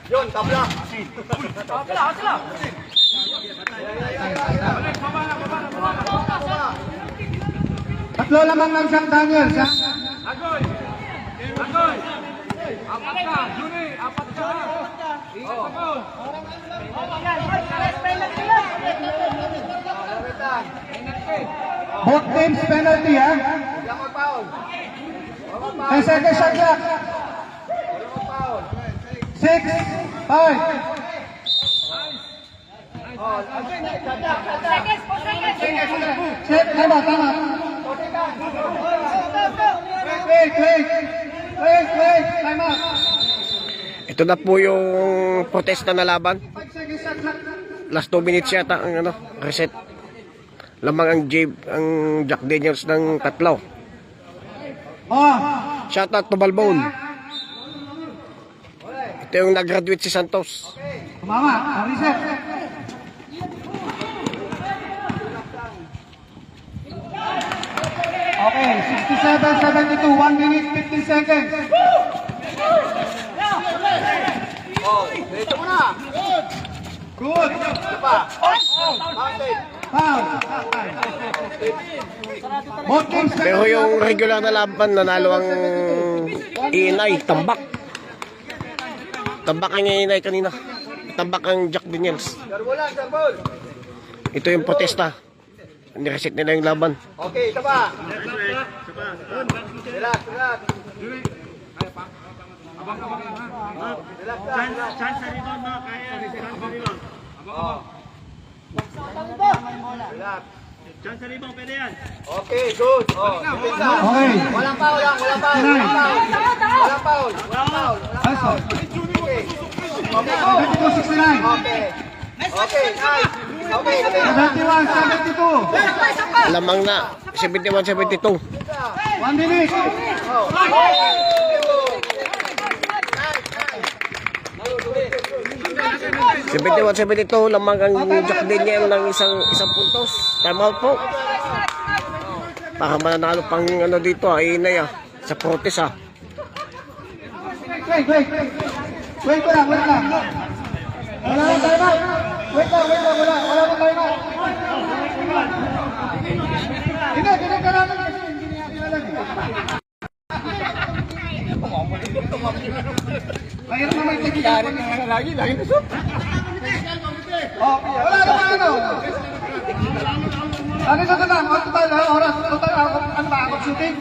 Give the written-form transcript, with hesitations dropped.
Yun, tabla. Tatlo lamang ng Jack Daniels, ha? Agoy! Apat ka! Juni! Apat ka! Ingat ako! Both teams penalty, ha? Huwag mag-foul. 10 seconds shot clock. 6, 5. Set, tama. Wait. Time out. Ito na po yung protesta na laban. 5 seconds shot clock. Last 2 minutes yata ang reset. Lamang ang Jack Daniels ng tatlo. Shout out to Balbon. Ito yung nag-graduate si Santos. Tumama, reset. Okay, 67-72, 1 minute, 15 seconds. Dito mo na. Good. Foul. Both teams Pero yung regular na laban, nanalo ang Inay, tambak. Tambak ang Inay kanina. Tambak ang Jack Daniels. Garbulan, sambol. Ito yung protesta. Nireset nila yung laban. Okay, isa pa. Relax. Chance sa rebound mo, kaya. Chance sa rebound. Relax. Chance sa rebound, pwede yan. Okay, good. Depensa. Okay. Walang foul. Walang foul. Okay. 72-69. Okay, nice. Okay, 71-72. Lamang na. 71-72. 1 minute. 71-72. Lamang ang Jack Daniels ng isang puntos. Time out po. Para mananalo pang dito Inay sa protest Wait lang. Wala nang time out. Wait lang. Wala nang time out. Hindi ka namin kasi hindi niya kinalag. Mayroon na may tigilan. Lagi na shoot. Wala naman Ano na lang? Total oras. Total ako shooting.